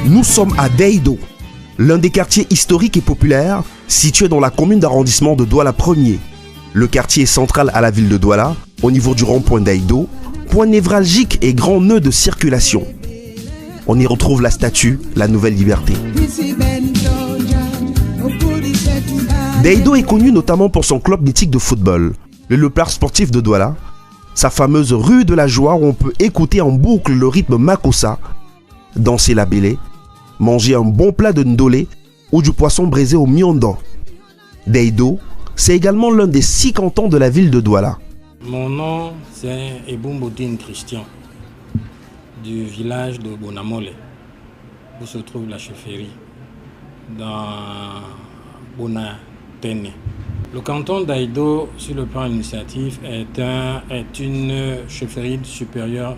Nous sommes à Daido, l'un des quartiers historiques et populaires situé dans la commune d'arrondissement de Douala 1er. Le quartier est central à la ville de Douala, au niveau du rond-point Daido, point névralgique et grand nœud de circulation. On y retrouve la statue La Nouvelle Liberté. Daido est connu notamment pour son club mythique de football, le Léopard sportif de Douala, sa fameuse rue de la joie où on peut écouter en boucle le rythme Makossa, danser la bélé, manger un bon plat de ndolé ou du poisson braisé au miondon. Daido, c'est également l'un des 6 cantons de la ville de Douala. Mon nom, c'est Eboumbodine Christian, du village de Bonamole, où se trouve la chefferie, dans Bonatene. Le canton d'Aïdo, sur le plan administratif, est une chefferie supérieure,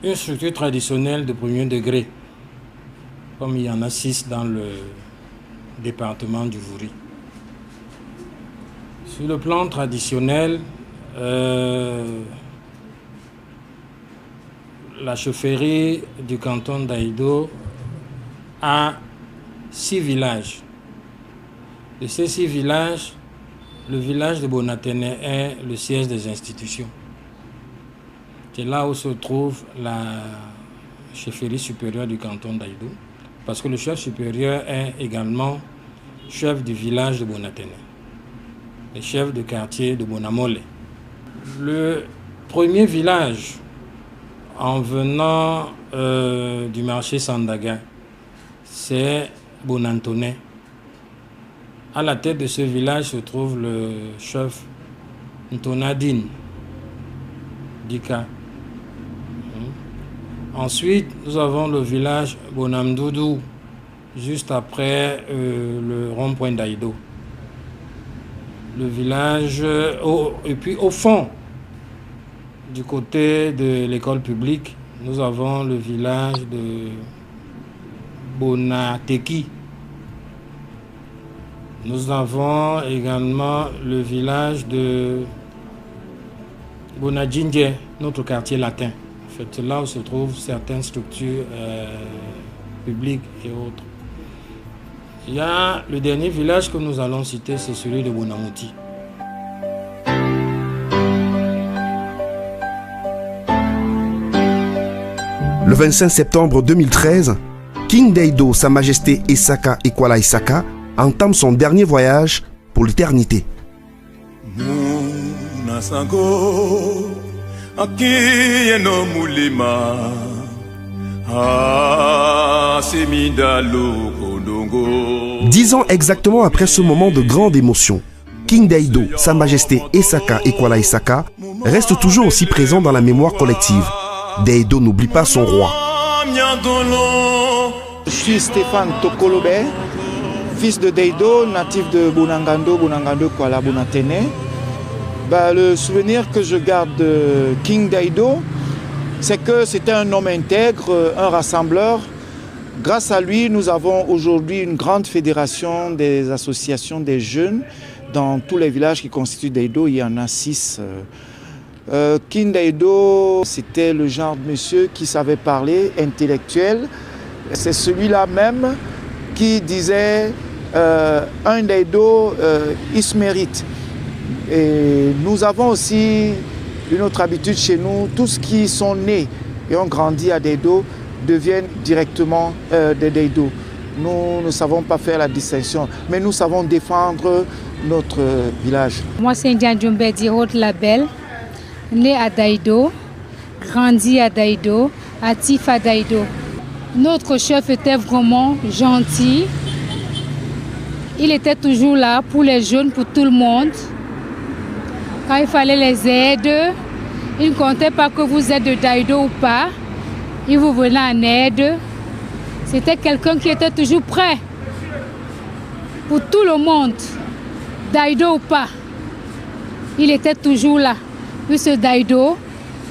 une structure traditionnelle de premier degré, comme il y en a 6 dans le département du Vouri. Sur le plan traditionnel, la chefferie du canton d'Aïdo a 6 villages. De ces 6 villages, le village de Bonatene est le siège des institutions. C'est là où se trouve la chefferie supérieure du canton d'Aïdo, parce que le chef supérieur est également chef du village de Bonatene, le chef de quartier de Bonamole. Le premier village, en venant du marché Sandaga, c'est Bonantone. À la tête de ce village se trouve le chef Ntonadine Dika. Ensuite, nous avons le village Bonamdoudou, juste après le rond-point d'Aïdo. Le village, et puis au fond, du côté de l'école publique, nous avons le village de Bonateki. Nous avons également le village de Bonadjindje, notre quartier latin. En fait, c'est là où se trouvent certaines structures publiques et autres. Il y a le dernier village que nous allons citer, c'est celui de Bonamouti. Le 25 septembre 2013, King Daido, Sa Majesté Isaka Ikwala Isaka, entame son dernier voyage pour l'éternité. Munasango, 10 ans exactement après ce moment de grande émotion, King Daido, Sa Majesté Isaka Ikwala Isaka, reste toujours aussi présent dans la mémoire collective. Daido n'oublie pas son roi. Je suis Stéphane Tokolobe, fils de Daido, natif de Bonangando Kuala Bonatene. Le souvenir que je garde de King Daido, c'est que c'était un homme intègre, un rassembleur. Grâce à lui, nous avons aujourd'hui une grande fédération des associations des jeunes dans tous les villages qui constituent Daido. Il y en a 6. King Daido, c'était le genre de monsieur qui savait parler, intellectuel. C'est celui-là même qui disait un Daido, il se mérite. Et nous avons aussi une autre habitude chez nous, tous qui sont nés et ont grandi à Daido deviennent directement des Daido. Nous ne savons pas faire la distinction, mais nous savons défendre notre village. Moi, c'est Ndian Djoumbedi Haute Label, né à Daido, grandi à Daido, actif à Daido. Notre chef était vraiment gentil. Il était toujours là pour les jeunes, pour tout le monde. Quand il fallait les aider, il ne comptait pas que vous êtes de Daïdo ou pas. Il vous venait en aide. C'était quelqu'un qui était toujours prêt pour tout le monde, Daïdo ou pas. Il était toujours là. Puis ce Daïdo,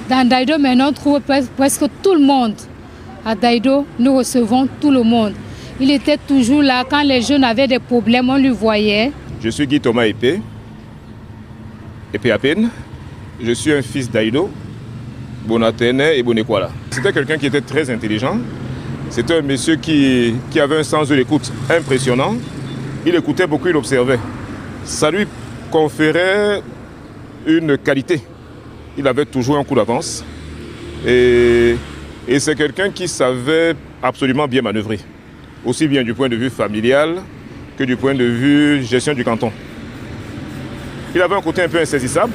dans Daïdo maintenant on trouve presque tout le monde. À Daïdo, nous recevons tout le monde. Il était toujours là. Quand les jeunes avaient des problèmes, on lui voyait. Je suis Guy Thomas Épée Apine. Je suis un fils d'Aïdo, Bonatene et Bonekwala. C'était quelqu'un qui était très intelligent. C'était un monsieur qui avait un sens de l'écoute impressionnant. Il écoutait beaucoup, il observait. Ça lui conférait une qualité. Il avait toujours un coup d'avance. Et c'est quelqu'un qui savait absolument bien manœuvrer. Aussi bien du point de vue familial que du point de vue gestion du canton. Il avait un côté un peu insaisissable.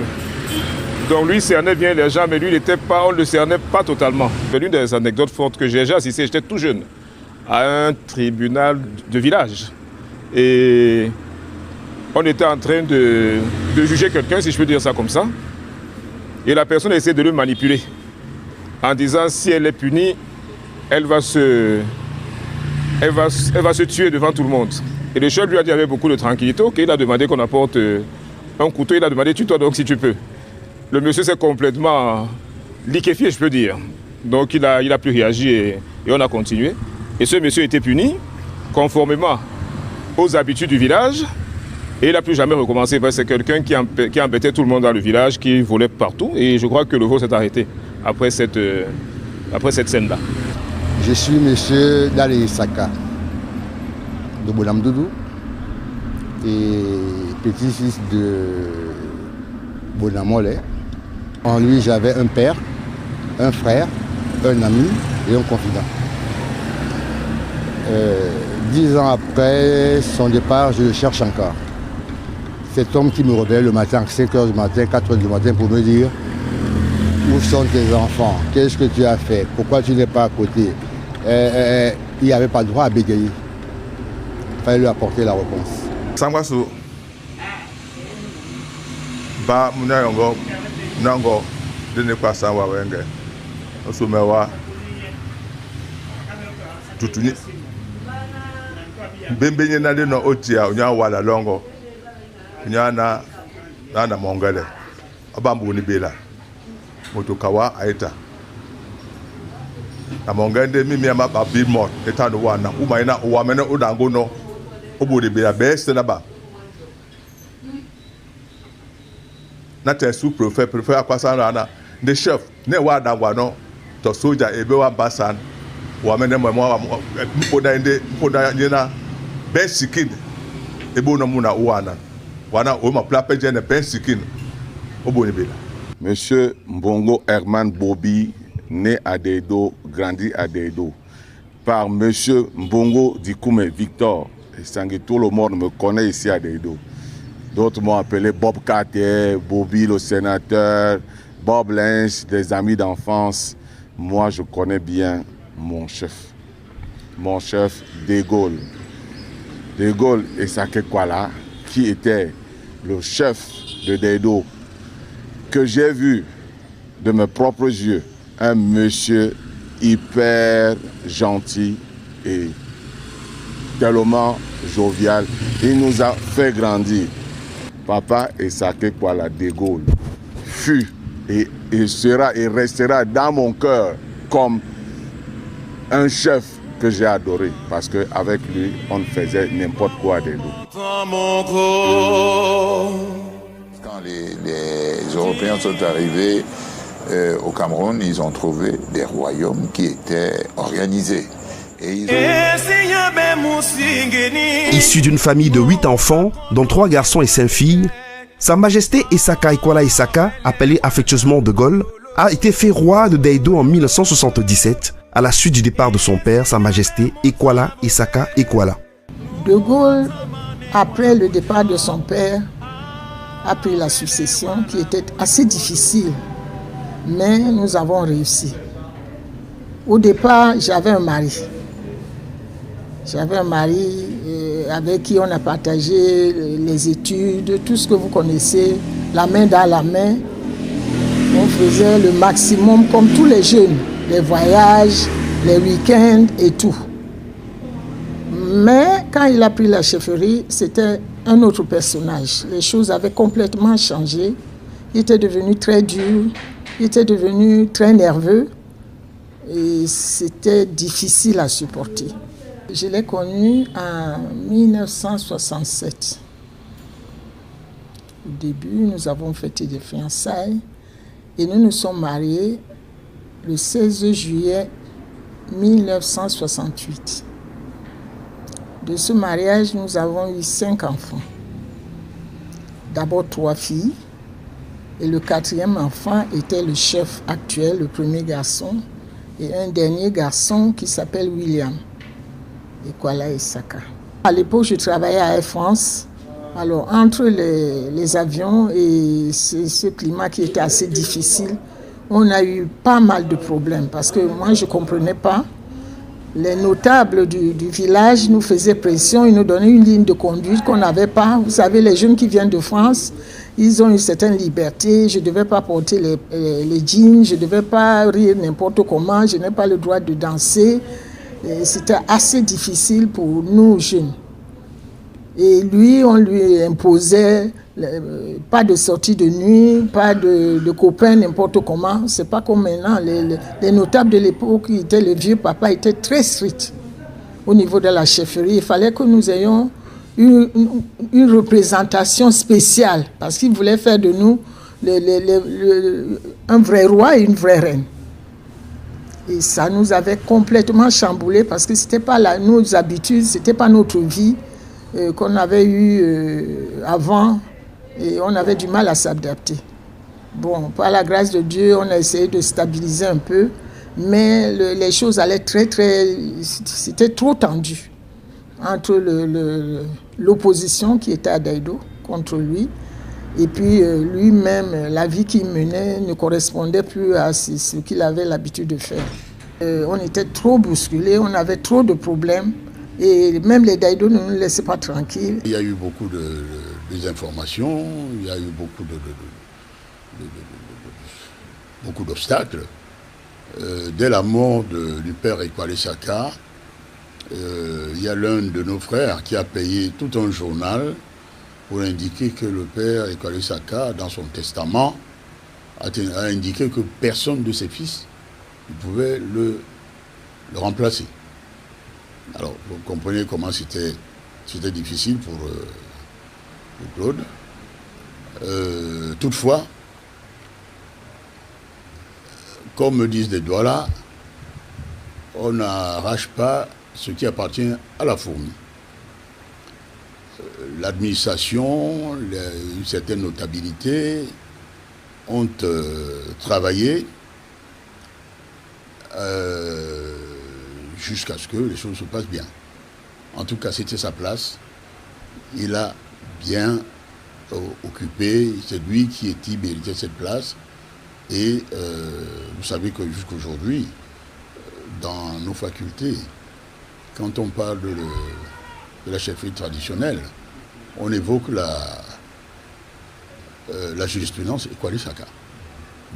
Donc lui cernait bien les gens, mais lui, on ne le cernait pas totalement. L'une des anecdotes fortes que j'ai assistées, j'étais tout jeune, à un tribunal de village. Et on était en train de juger quelqu'un, si je peux dire ça comme ça. Et la personne a essayé de le manipuler en disant si elle est punie, elle va se tuer devant tout le monde. Et le chef lui a dit avec beaucoup de tranquillité, ok, il a demandé qu'on apporte un couteau, il a demandé tue-toi donc si tu peux. Le monsieur s'est complètement liquéfié, je peux dire. Donc il a pu réagir et on a continué. Et ce monsieur a été puni conformément aux habitudes du village. Et il n'a plus jamais recommencé. C'est quelqu'un qui embêtait tout le monde dans le village, qui volait partout. Et je crois que le vol s'est arrêté après cette scène-là. Je suis monsieur Dale Isaka de Bonamdoudou et petit-fils de Bonamole. En lui, j'avais un père, un frère, un ami et un confident. 10 ans après son départ, je le cherche encore. Cet homme qui me réveille le matin à 5 h du matin, 4 h du matin pour me dire où sont tes enfants, qu'est-ce que tu as fait, pourquoi tu n'es pas à côté. Il n'avait pas le droit à bégayer. Il fallait lui apporter la réponse. Sangwasu ba munayongo nango dene kwa sangwa wenge osumewa tutuni bembenye na de no otia onya wala longo onya na mongale abambu ni bela motokawa aita na mongende mimi ama babi mot etano wana umaina uwamene udango no obodi bela best na ba na te sous-préfet akwasana na the chef ne wa dangwa no to soldier ebe wa basan wa mene mo mpoda nyina besikin ebe no mu na wana o ma plape ne besikin oboni bela. Monsieur Mbongo Herman Bobi, né à Daïdo, grandi à Daïdo, par Monsieur Mbongo Dikoumé Victor, et tout le monde me connaît ici à Daïdo. D'autres m'ont appelé Bob Cartier, Bobby le sénateur, Bob Lynch, des amis d'enfance. Moi, je connais bien mon chef De Gaulle. De Gaulle et Sakekwala, qui était le chef de Daïdo, que j'ai vu de mes propres yeux, un monsieur hyper gentil et tellement jovial. Il nous a fait grandir. Papa Sakekwala De Gaulle fut et sera et restera dans mon cœur comme un chef que j'ai adoré parce qu'avec lui, on faisait n'importe quoi de nous. Quand les Européens sont arrivés au Cameroun, ils ont trouvé des royaumes qui étaient organisés. Issu d'une famille de 8 enfants, dont 3 garçons et 5 filles, Sa Majesté Isaka Ekwala Isaka, appelé affectueusement De Gaulle, a été fait roi de Daïdo en 1977, à la suite du départ de son père, Sa Majesté Ekwala Isaka Ekwala. De Gaulle, après le départ de son père, a pris la succession qui était assez difficile, mais nous avons réussi. Au départ, j'avais un mari. J'avais un mari avec qui on a partagé les études, tout ce que vous connaissez la main dans la main. On faisait le maximum comme tous les jeunes, les voyages, les week-ends et tout. Mais quand il a pris la chefferie, c'était un autre personnage. Les choses avaient complètement changé. Il était devenu très dur, il était devenu très nerveux et c'était difficile à supporter. Je l'ai connu en 1967. Au début, nous avons fêté des fiançailles et nous nous sommes mariés le 16 juillet 1968. De ce mariage, nous avons eu 5 enfants. D'abord 3 filles. Et le 4e enfant était le chef actuel, le premier garçon. Et un dernier garçon qui s'appelle William. Ekwala Isaka. À l'époque, je travaillais à Air France. Alors, entre les avions et ce climat qui était assez difficile, on a eu pas mal de problèmes. Parce que moi, je ne comprenais pas. Les notables du village nous faisaient pression, ils nous donnaient une ligne de conduite qu'on n'avait pas. Vous savez, les jeunes qui viennent de France, ils ont une certaine liberté. Je ne devais pas porter les jeans, je ne devais pas rire n'importe comment, je n'ai pas le droit de danser. C'était assez difficile pour nous jeunes. Et lui, on lui imposait pas de sortie de nuit, pas de copains n'importe comment. C'est pas comme maintenant. Les notables de l'époque, qui étaient le vieux papa, étaient très stricts au niveau de la chefferie. Il fallait que nous ayons une représentation spéciale parce qu'ils voulaient faire de nous un vrai roi et une vraie reine. Et ça nous avait complètement chamboulé parce que c'était pas nos habitudes, c'était pas notre vie qu'on avait eue avant. Et on avait du mal à s'adapter. Bon, par la grâce de Dieu, on a essayé de stabiliser un peu, mais les choses allaient c'était trop tendu entre l'opposition qui était à Daïdo contre lui, et puis lui-même, la vie qu'il menait ne correspondait plus à ce qu'il avait l'habitude de faire. On était trop bousculés, on avait trop de problèmes, et même les Daïdo ne nous laissaient pas tranquilles. Il y a eu beaucoup des informations, il y a eu beaucoup d'obstacles. Dès la mort du père Ekwala Isaka, il y a l'un de nos frères qui a payé tout un journal pour indiquer que le père Ekwala Isaka, dans son testament, a indiqué que personne de ses fils ne pouvait le remplacer. Alors, vous comprenez comment c'était difficile pour Claude. Toutefois, comme me disent les Douala, on n'arrache pas ce qui appartient à la fourmi. L'administration, une certaine notabilité ont travaillé jusqu'à ce que les choses se passent bien. En tout cas, c'était sa place. Il a bien occupé, c'est lui qui méritait cette place. Et vous savez que jusqu'aujourd'hui, dans nos facultés, quand on parle de la chefferie traditionnelle, on évoque la jurisprudence Ekwala Isaka.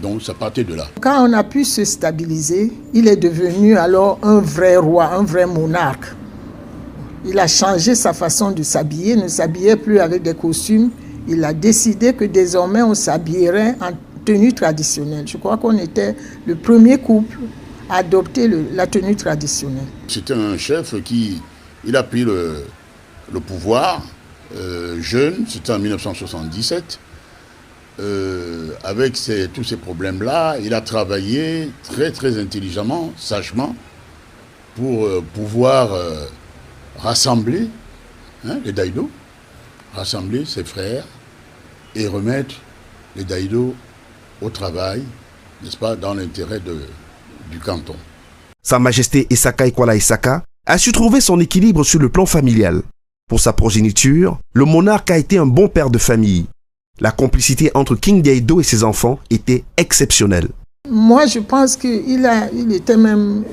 Donc ça partait de là. Quand on a pu se stabiliser, il est devenu alors un vrai roi, un vrai monarque. Il a changé sa façon de s'habiller, ne s'habillait plus avec des costumes. Il a décidé que désormais on s'habillerait en tenue traditionnelle. Je crois qu'on était le premier couple à adopter la tenue traditionnelle. C'était un chef il a pris le pouvoir jeune, c'était en 1977. Avec tous ces problèmes-là, il a travaillé très très intelligemment, sagement, pour pouvoir rassembler les Daïdo, rassembler ses frères et remettre les Daïdo au travail, n'est-ce pas, dans l'intérêt du canton. Sa Majesté Isaka Ekwala Isaka a su trouver son équilibre sur le plan familial. Pour sa progéniture, le monarque a été un bon père de famille. La complicité entre King Daïdo et ses enfants était exceptionnelle. Moi, je pense qu'il était même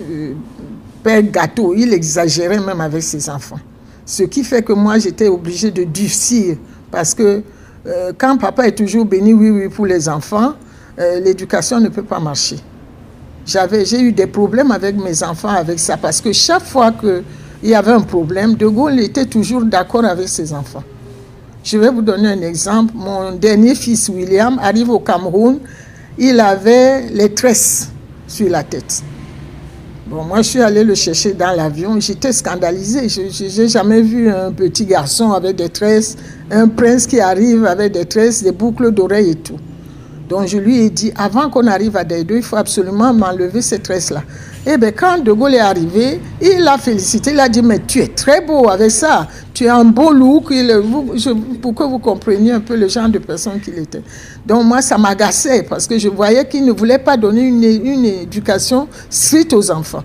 père gâteau. Il exagérait même avec ses enfants. Ce qui fait que moi, j'étais obligée de durcir parce que quand papa est toujours béni, oui, oui, pour les enfants, l'éducation ne peut pas marcher. J'ai eu des problèmes avec mes enfants avec ça, parce que chaque fois qu'il y avait un problème, De Gaulle était toujours d'accord avec ses enfants. Je vais vous donner un exemple. Mon dernier fils, William, arrive au Cameroun, il avait les tresses sur la tête. Bon, moi, je suis allée le chercher dans l'avion. J'étais scandalisée. Je n'ai jamais vu un petit garçon avec des tresses, un prince qui arrive avec des tresses, des boucles d'oreilles et tout. Donc, je lui ai dit, avant qu'on arrive à Daido, il faut absolument m'enlever ces tresses-là. Et bien, quand De Gaulle est arrivé, il l'a félicité. Il a dit, mais tu es très beau avec ça. Tu as un beau look. Pour que vous compreniez un peu le genre de personne qu'il était. Donc, moi, ça m'agaçait parce que je voyais qu'il ne voulait pas donner une éducation stricte aux enfants.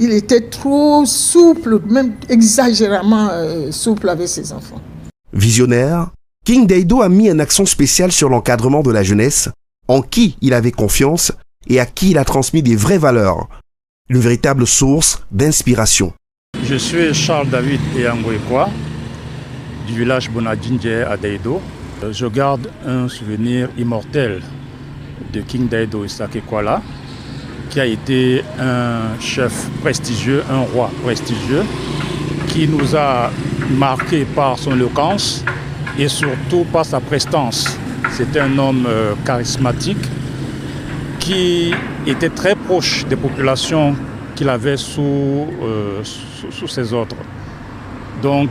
Il était trop souple, même exagérément souple avec ses enfants. Visionnaire, King Daido a mis un accent spécial sur l'encadrement de la jeunesse, en qui il avait confiance et à qui il a transmis des vraies valeurs. Une véritable source d'inspiration. Je suis Charles David Eyangwekwa, du village Bonadjindje à Daido. Je garde un souvenir immortel de King Daido Isakekwala, qui a été un chef prestigieux, un roi prestigieux, qui nous a marqué par son éloquence et surtout par sa prestance. C'était un homme charismatique qui était très proche des populations qu'il avait sous ses ordres. Donc,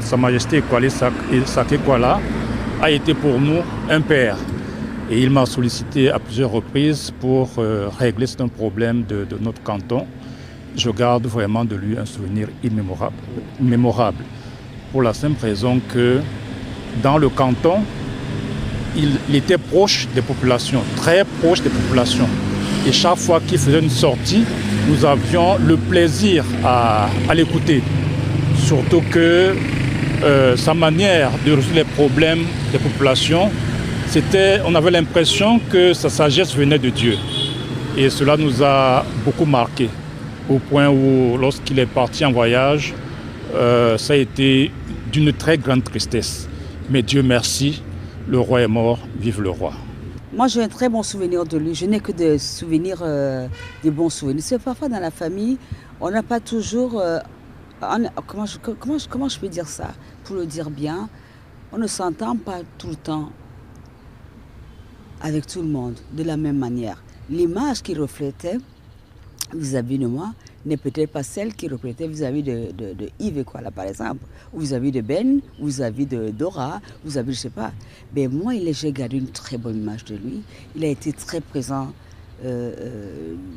Sa Majesté Kwale Isakekwala a été pour nous un père. Et il m'a sollicité à plusieurs reprises pour régler certains problèmes de notre canton. Je garde vraiment de lui un souvenir immémorable. Pour la simple raison que dans le canton, il était proche des populations, très proche des populations. Et chaque fois qu'il faisait une sortie, nous avions le plaisir à l'écouter. Surtout que sa manière de résoudre les problèmes des populations, on avait l'impression que sa sagesse venait de Dieu. Et cela nous a beaucoup marqué, au point où lorsqu'il est parti en voyage, ça a été d'une très grande tristesse. Mais Dieu merci, le roi est mort, vive le roi. Moi, j'ai un très bon souvenir de lui. Je n'ai que des souvenirs, des bons souvenirs. C'est parfois dans la famille, on n'a pas toujours... comment je peux dire ça? Pour le dire bien, on ne s'entend pas tout le temps avec tout le monde de la même manière. L'image qu'il reflétait vis-à-vis de moi n'est peut-être pas celle qu'il reflétait vis-à-vis de Yves Ekwala, par exemple, ou vis-à-vis de Ben, ou vis-à-vis de Dora, ou vis-à-vis, je ne sais pas. Mais moi, j'ai gardé une très bonne image de lui. Il a été très présent,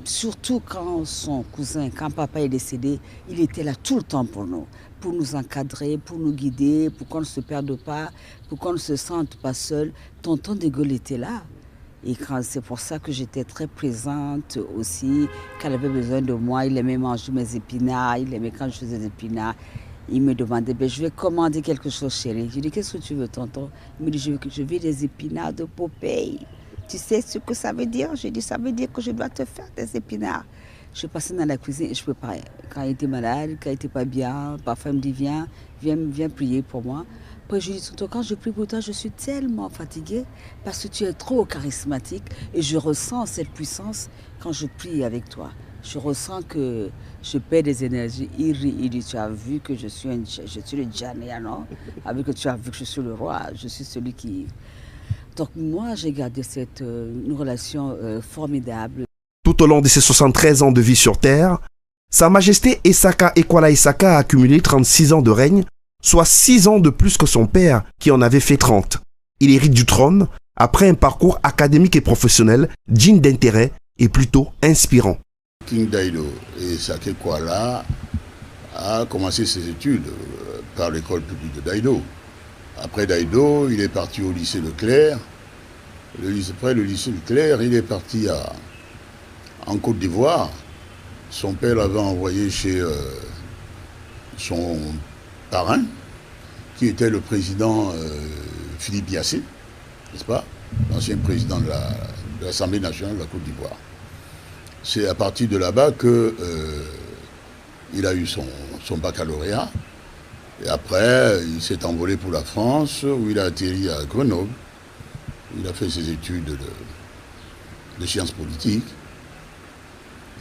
surtout quand son cousin, quand papa est décédé, il était là tout le temps pour nous encadrer, pour nous guider, pour qu'on ne se perde pas, pour qu'on ne se sente pas seul. Tonton de Gaulle était là. Et c'est pour ça que j'étais très présente aussi. Quand il avait besoin de moi, il aimait manger mes épinards, il aimait quand je faisais des épinards. Il me demandait, je vais commander quelque chose, chérie. Je dis, qu'est-ce que tu veux, tonton? Il me dit, je veux des épinards de Popeye. Tu sais ce que ça veut dire? Je dis, ça veut dire que je dois te faire des épinards. Je passais dans la cuisine et je préparais. Quand il était malade, quand il n'était pas bien, parfois il me dit, viens prier pour moi. Après, je lui dis, quand je prie pour toi, je suis tellement fatiguée parce que tu es trop charismatique et je ressens cette puissance quand je prie avec toi. Je ressens que je perds des énergies. Il dit, tu as vu que je suis le Djania, non? Avec que tu as vu que je suis le roi, je suis celui qui... Donc moi, j'ai gardé une relation formidable. Tout au long de ses 73 ans de vie sur Terre, Sa Majesté Ekwala Isaka a accumulé 36 ans de règne, soit 6 ans de plus que son père qui en avait fait 30. Il hérite du trône après un parcours académique et professionnel digne d'intérêt et plutôt inspirant. King Daido Isakekwala a commencé ses études par l'école publique de Daido. Après Daido, il est parti au lycée Leclerc. Après le lycée Leclerc, il est parti en Côte d'Ivoire. Son père l'avait envoyé chez son parrain, qui était le président Philippe Yassé, n'est-ce pas? L'ancien président de l'Assemblée nationale de la Côte d'Ivoire. C'est à partir de là-bas qu'il a eu son baccalauréat. Et après, il s'est envolé pour la France, où il a atterri à Grenoble. Il a fait ses études de sciences politiques,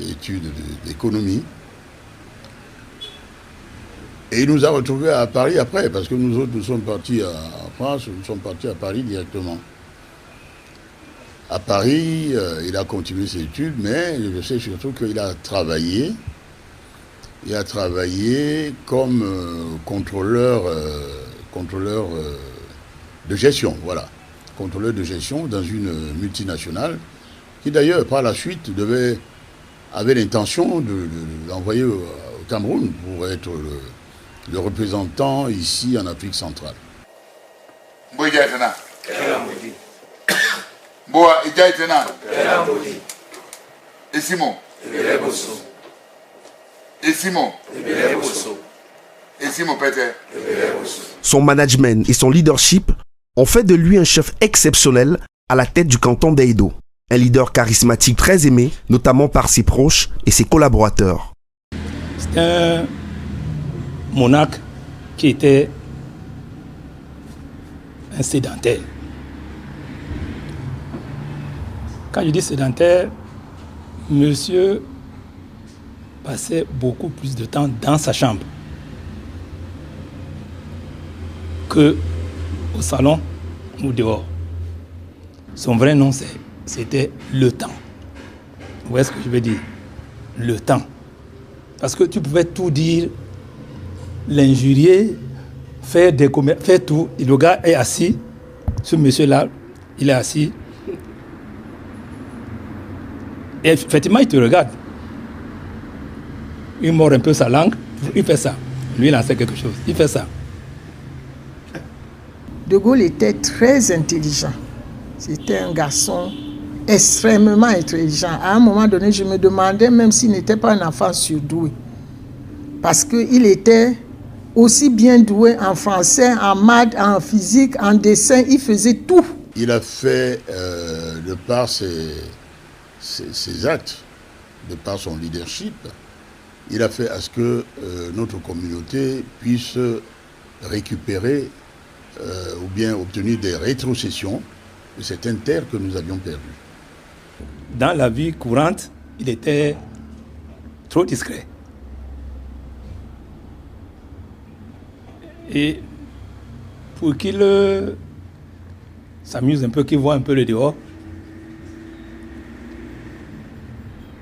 études d'économie. Et il nous a retrouvés à Paris après, parce que nous autres, nous sommes partis en France, nous sommes partis à Paris directement. À Paris, il a continué ses études, mais je sais surtout qu'il a travaillé. Il a travaillé comme contrôleur de gestion, voilà. Contrôleur de gestion dans une multinationale, qui d'ailleurs, par la suite, avait l'intention de l'envoyer au Cameroun pour être le représentant ici en Afrique centrale. Son management et son leadership ont fait de lui un chef exceptionnel à la tête du canton d'Edo. Un leader charismatique très aimé, notamment par ses proches et ses collaborateurs. C'est un monarque qui était un sédentaire. Quand je dis sédentaire, monsieur passait beaucoup plus de temps dans sa chambre que au salon ou dehors. Son vrai nom, c'était le temps. Vous voyez ce que je veux dire? Le temps. Parce que tu pouvais tout dire, l'injurier, faire tout. Et le gars est assis, ce monsieur-là, il est assis. Et effectivement, il te regarde. Il mord un peu sa langue, il fait ça. Lui, il en sait quelque chose, il fait ça. De Gaulle était très intelligent. C'était un garçon extrêmement intelligent. À un moment donné, je me demandais même s'il n'était pas un enfant surdoué. Parce qu'il était aussi bien doué en français, en maths, en physique, en dessin. Il faisait tout. Il a fait, de par ses actes, de par son leadership, il a fait à ce que notre communauté puisse récupérer ou bien obtenir des rétrocessions de certaines terres que nous avions perdues. Dans la vie courante, il était trop discret. Et pour qu'il s'amuse un peu, qu'il voit un peu le dehors,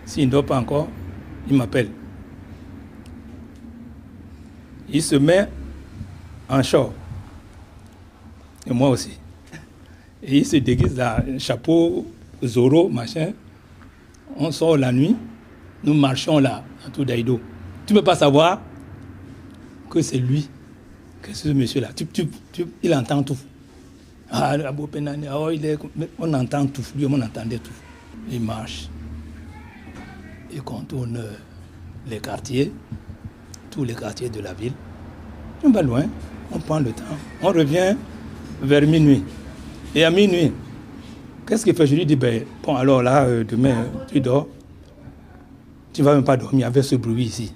s'il ne dort pas encore, il m'appelle. Il se met en short. Et moi aussi. Et il se déguise dans un chapeau Zorro, machin. On sort la nuit, nous marchons là, autour d'Aïdo. Tu ne peux pas savoir que c'est lui, que c'est ce monsieur-là. Il entend tout. Ah, on entend tout. Lui, on entendait tout. Il marche. Il contourne les quartiers, tous les quartiers de la ville. On va loin, on prend le temps. On revient vers minuit. Et à minuit, qu'est-ce qu'il fait? Je lui dis, ben, bon, alors là, demain, tu dors. Tu ne vas même pas dormir avec ce bruit ici.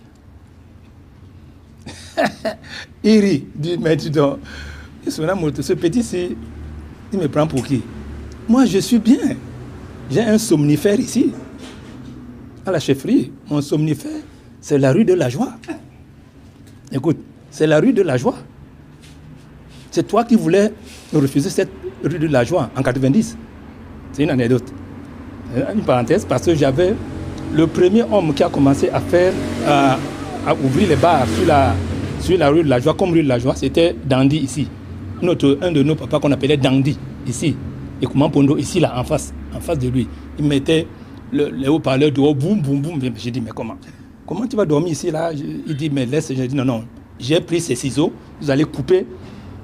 Il rit, il dit, mais tu dors. Ce petit-ci, il me prend pour qui? Moi, je suis bien. J'ai un somnifère ici, à la chefferie. Mon somnifère, c'est la rue de la Joie. Écoute, c'est la rue de la Joie. C'est toi qui voulais refuser cette rue de la Joie en 90. C'est une anecdote. Une parenthèse, parce que j'avais le premier homme qui a commencé à faire, à ouvrir les bars sur la rue de la Joie, comme rue de la Joie, c'était Dandy ici. Un de nos papas qu'on appelait Dandy ici. Et comment Pondo ici, là, en face de lui. Il mettait les haut-parleurs dehors, boum, boum, boum. J'ai dit, mais comment tu vas dormir ici, là? Il dit, mais laisse. J'ai dit, non. J'ai pris ces ciseaux, vous allez couper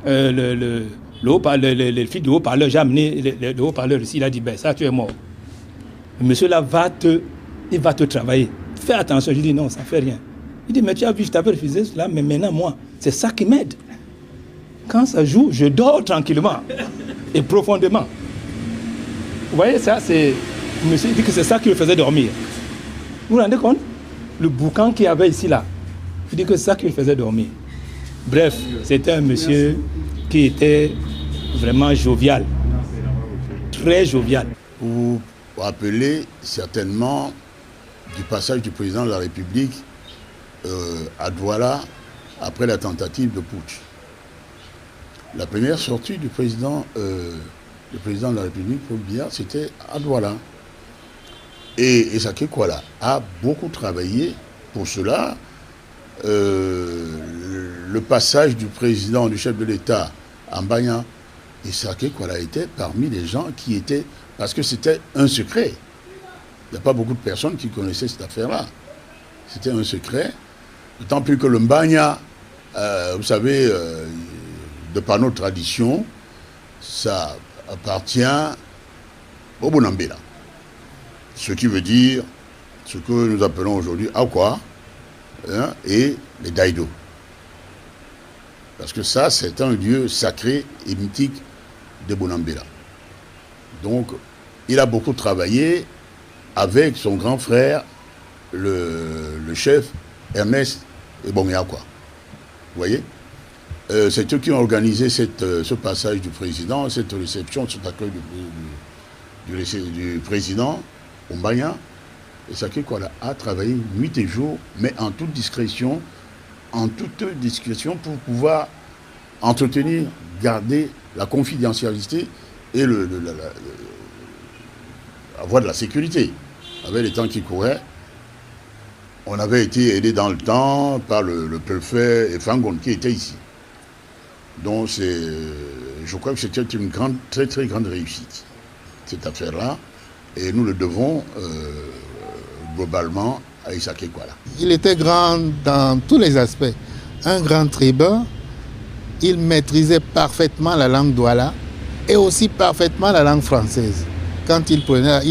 le fil de haut-parleur. J'ai amené le haut-parleur ici, il a dit, ben ça, tu es mort. Le monsieur là il va te travailler. Fais attention. Je dis, non, ça ne fait rien. Il dit, mais tu as vu, je t'avais refusé cela, mais maintenant, moi, c'est ça qui m'aide. Quand ça joue, je dors tranquillement et profondément. Vous voyez, ça, c'est... Le monsieur dit que c'est ça qui le faisait dormir. Vous vous rendez compte? Le boucan qu'il y avait ici, là, il dit que c'est ça qui le faisait dormir. Bref, c'était un monsieur qui était vraiment jovial, très jovial. Vous vous rappelez certainement du passage du président de la République à Douala après la tentative de putsch. La première sortie du président de la République, Paul Biya, c'était à Douala. Et Essaké Kuala a beaucoup travaillé pour cela. Le passage du président, du chef de l'État à Mbanya, Essaké Kuala était parmi les gens qui étaient... Parce que c'était un secret. Il n'y a pas beaucoup de personnes qui connaissaient cette affaire-là. C'était un secret. D'autant plus que le Mbanya, vous savez, de par notre tradition, ça appartient au Bonambela. Ce qui veut dire ce que nous appelons aujourd'hui Akwa et les Daido. Parce que ça, c'est un lieu sacré et mythique de Bonambela. Donc, il a beaucoup travaillé avec son grand frère, le chef Ernest Ebongyakwa. Vous voyez? C'est eux qui ont organisé ce passage du président, cette réception, cet accueil du président au Mbanya. Et Essaké Kuala a travaillé nuit et jour, mais en toute discrétion pour pouvoir entretenir, garder la confidentialité et avoir de la sécurité. Avec les temps qui couraient, on avait été aidé dans le temps par le préfet Fangon qui était ici. Donc je crois que c'était une très très grande réussite, cette affaire-là. Et nous le devons globalement à Essaké Kuala. Il était grand dans tous les aspects. Un grand tribun, il maîtrisait parfaitement la langue douala et aussi parfaitement la langue française. Quand il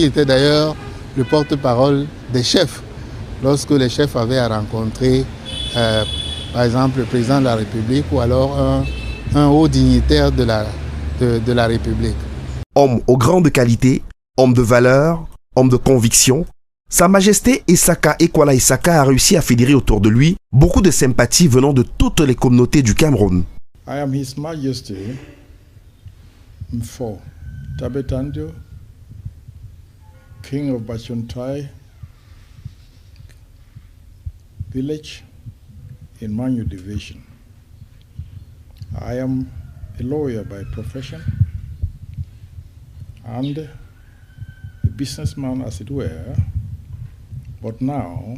était d'ailleurs le porte-parole des chefs. Lorsque les chefs avaient à rencontrer, par exemple, le président de la République ou alors un haut dignitaire de la République. Homme aux grandes qualités, homme de valeur, homme de conviction, Sa Majesté Essaké Kuala Isaka a réussi à fédérer autour de lui beaucoup de sympathies venant de toutes les communautés du Cameroun. I am His Majesty Mfo Tabetandio, King of Bachontai village in Manyu Division. I am a lawyer by profession and a businessman, as it were, but now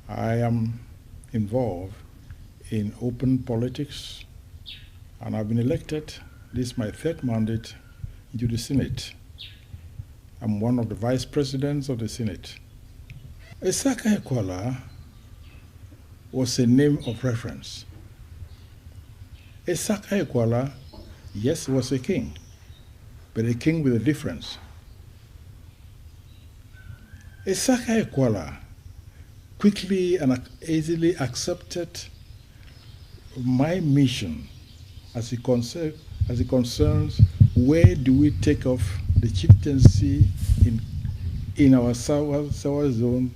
I am involved in open politics, and I've been elected. This is my third mandate into the Senate. I'm one of the vice presidents of the Senate. Essaké Kuala was a name of reference. Essaké Kuala, yes, was a king, but a king with a difference. Essaké Kuala quickly and easily accepted my mission as it concerns where do we take off the chieftaincy in our Sawa zone,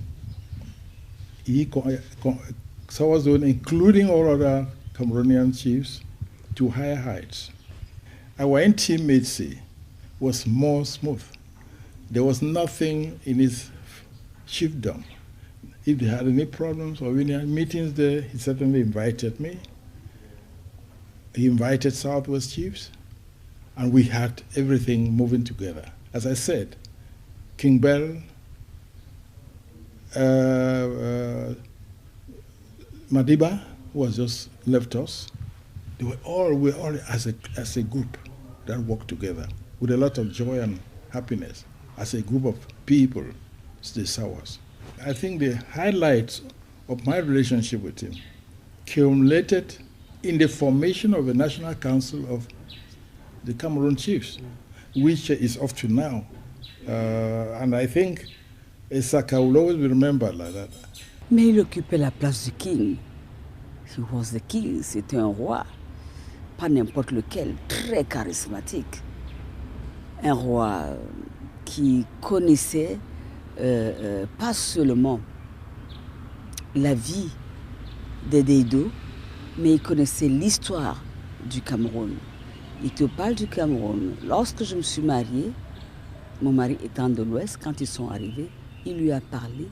Sawa zone, including all other Cameroonian chiefs, to higher heights. Our intimacy was more smooth. There was nothing in his chiefdom. If they had any problems or any meetings there, he certainly invited me. He invited Southwest chiefs, and we had everything moving together. As I said, King Bell, Madiba, who has just left us, we were all as a group that worked together with a lot of joy and happiness as a group of people, the Sawas. I think the highlights of my relationship with him culminated in the formation of the National Council of the Cameroon Chiefs, which is up to now. And I think Essaké will always be remembered like that. Mais il occupait la place du king. He was the king, c'était un roi, pas n'importe lequel, très charismatique. Un roi qui connaissait pas seulement la vie des Daido, mais il connaissait l'histoire du Cameroun. Il te parle du Cameroun. Lorsque je me suis mariée, mon mari étant de l'Ouest, quand ils sont arrivés, il lui a parlé,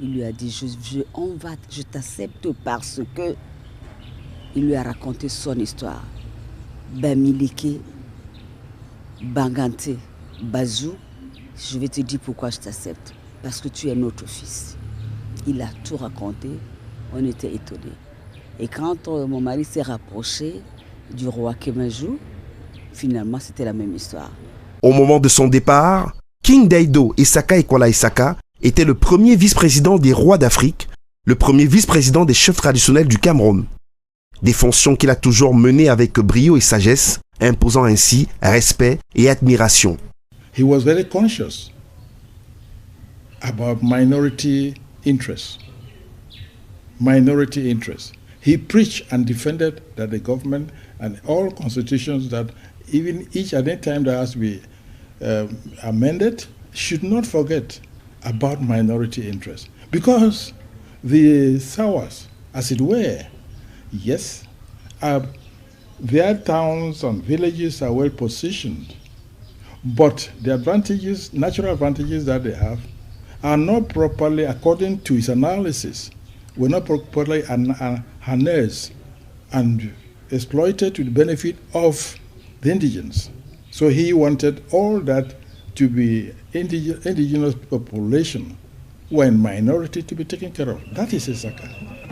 il lui a dit je t'accepte parce que il lui a raconté son histoire. Bamileke, Bangante, Bazou, je vais te dire pourquoi je t'accepte. Parce que tu es notre fils. Il a tout raconté, on était étonnés. Et quand mon mari s'est rapproché du roi Kemajou, finalement c'était la même histoire. Au moment de son départ, King Daido Isaka Ekwala Isaka était le premier vice-président des rois d'Afrique, le premier vice-président des chefs traditionnels du Cameroun. Des fonctions qu'il a toujours menées avec brio et sagesse, imposant ainsi respect et admiration. He was very conscious about minority interests. Minority interests. He preached and defended that the government and all constitutions that even each and every time that has to be amended should not forget about minority interests. Because the Sawas, as it were, yes, their towns and villages are well positioned, but the advantages, natural advantages that they have are not properly, according to his analysis, were not properly harnessed and exploited to the benefit of the indigents. So he wanted all that to be indigenous population when minority to be taken care of. That is Isaka,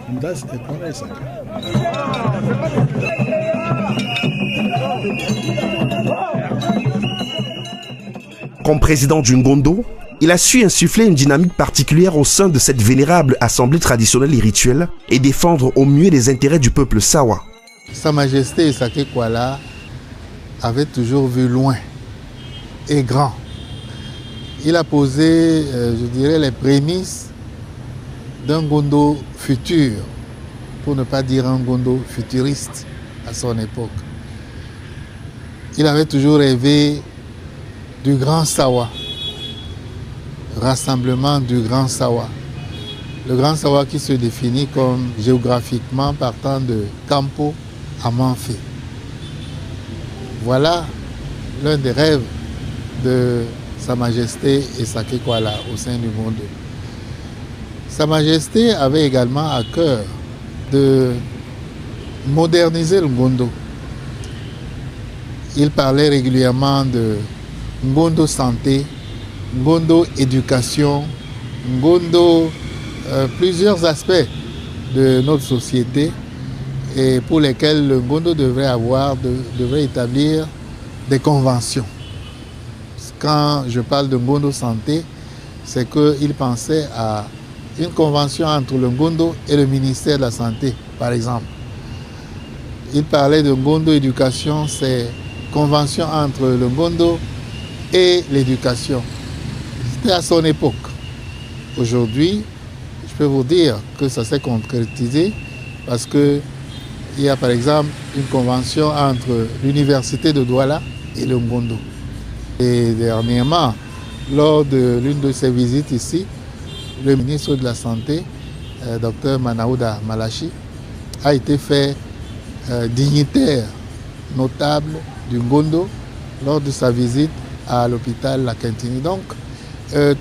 and that's Ekwala Isaka. Comme président du Ngondo, il a su insuffler une dynamique particulière au sein de cette vénérable assemblée traditionnelle et rituelle et défendre au mieux les intérêts du peuple Sawa. Sa Majesté Isaka Ekwala avait toujours vu loin et grand. Il a posé, je dirais, les prémices d'un Ngondo futur, pour ne pas dire un Ngondo futuriste à son époque. Il avait toujours rêvé du Grand Sawa, rassemblement du Grand Sawa. Le Grand Sawa qui se définit comme géographiquement partant de Campo à Manfé. Voilà l'un des rêves de Sa Majesté Isaka Ekwala au sein du Ngondo. Sa Majesté avait également à cœur de moderniser le Ngondo. Il parlait régulièrement de Ngondo santé, Ngondo éducation, Ngondo plusieurs aspects de notre société et pour lesquels le Ngondo devrait établir des conventions. Quand je parle de Ngondo santé, c'est qu'il pensait à une convention entre le Ngondo et le ministère de la Santé, par exemple. Il parlait de Ngondo éducation, c'est convention entre le Ngondo et l'éducation. C'était à son époque. Aujourd'hui, je peux vous dire que ça s'est concrétisé parce qu'il y a par exemple une convention entre l'université de Douala et le Ngondo. Et dernièrement, lors de l'une de ses visites ici, le ministre de la Santé, Dr Manaouda Malachi, a été fait dignitaire notable du Ngondo lors de sa visite à l'hôpital La Quintini. Donc,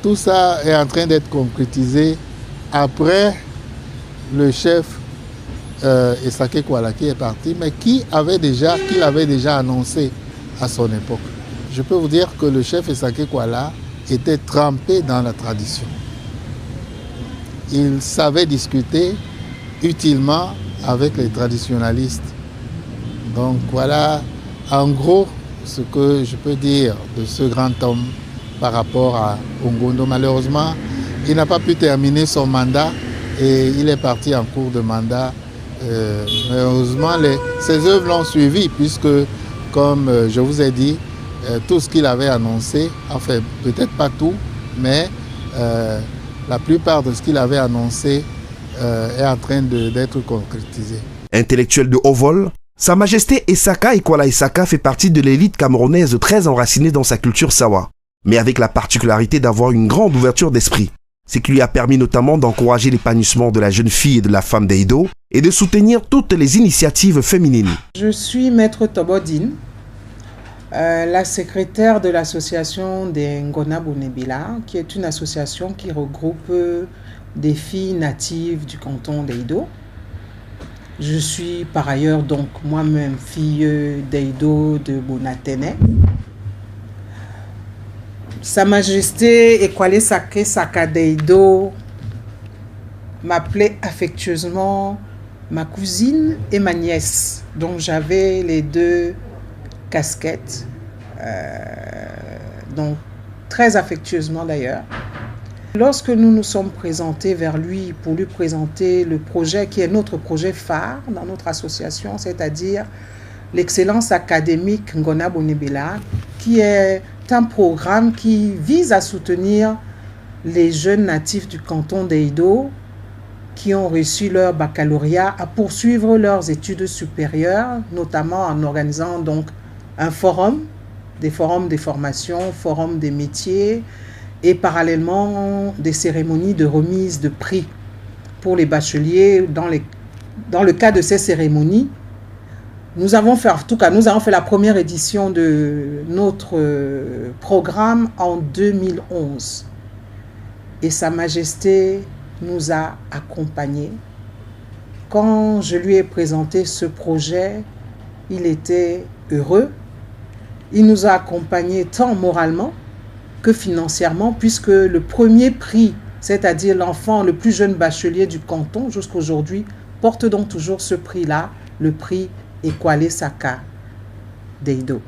tout ça est en train d'être concrétisé après le chef Isaka Ekwala qui est parti, mais qu'il avait déjà annoncé à son époque. Je peux vous dire que le chef Isaka Ekwala était trempé dans la tradition. Il savait discuter utilement avec les traditionalistes. Donc voilà en gros ce que je peux dire de ce grand homme par rapport à Ngondo. Malheureusement, il n'a pas pu terminer son mandat et il est parti en cours de mandat. Heureusement, ses œuvres l'ont suivi puisque, comme je vous ai dit, tout ce qu'il avait annoncé, enfin peut-être pas tout, mais la plupart de ce qu'il avait annoncé est en train d'être concrétisé. Intellectuel de haut vol, Sa Majesté Isaka Ekwala Isaka fait partie de l'élite camerounaise très enracinée dans sa culture sawa, mais avec la particularité d'avoir une grande ouverture d'esprit. ce qui lui a permis notamment d'encourager l'épanouissement de la jeune fille et de la femme d'Eido et de soutenir toutes les initiatives féminines. Je suis Maître Tobodine, la secrétaire de l'association des Ngona Bonebila, qui est une association qui regroupe des filles natives du canton d'Eido. Je suis par ailleurs donc moi-même fille d'Eido de Bonatene. Sa Majesté Ekwale Sake Saka d'Eido m'appelait affectueusement ma cousine et ma nièce. Donc j'avais les deux casquettes, donc très affectueusement d'ailleurs. Lorsque nous nous sommes présentés vers lui pour lui présenter le projet qui est notre projet phare dans notre association, c'est-à-dire l'excellence académique Ngona Bonebila, qui est un programme qui vise à soutenir les jeunes natifs du canton d'Eido qui ont reçu leur baccalauréat à poursuivre leurs études supérieures, notamment en organisant donc un forum, des forums des formations, forum des métiers, et parallèlement des cérémonies de remise de prix pour les bacheliers. Dans le cas de ces cérémonies, nous avons fait la première édition de notre programme en 2011. Et Sa Majesté nous a accompagnés. Quand je lui ai présenté ce projet, il était heureux. Il nous a accompagnés tant moralement que financièrement, puisque le premier prix, c'est-à-dire l'enfant le plus jeune bachelier du canton jusqu'à aujourd'hui, porte donc toujours ce prix-là, le prix Ekwale Saka d'Eido.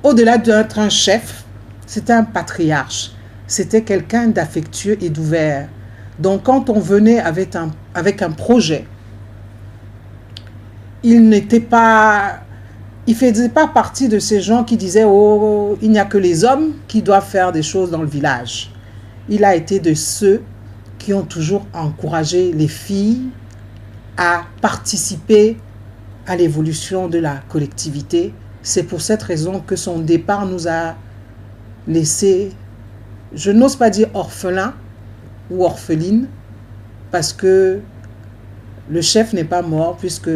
Au-delà d'être un chef, c'était un patriarche, c'était quelqu'un d'affectueux et d'ouvert. Donc quand on venait avec un projet, il ne faisait pas partie de ces gens qui disaient « Oh, il n'y a que les hommes qui doivent faire des choses dans le village ». Il a été de ceux qui ont toujours encouragé les filles à participer à l'évolution de la collectivité. C'est pour cette raison que son départ nous a laissés, je n'ose pas dire orphelins ou orphelines, parce que le chef n'est pas mort, puisque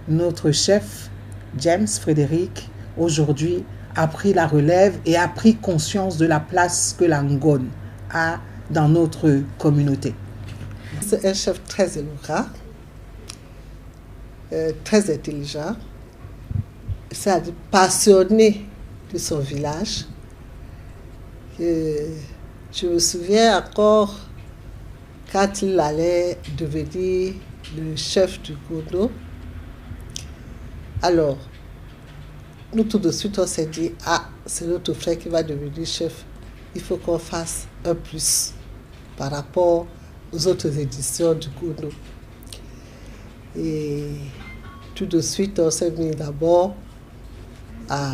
notre chef, James Frédéric, aujourd'hui a pris la relève et a pris conscience de la place que la Ngone a dans notre communauté. C'est un chef très éloquent, très intelligent, c'est-à-dire passionné de son village. Je me souviens encore quand il allait devenir le chef du Gono. Alors, nous tout de suite on s'est dit, ah, c'est notre frère qui va devenir chef. Il faut qu'on fasse un plus par rapport aux autres éditions du Gono. Et tout de suite, on s'est mis d'abord à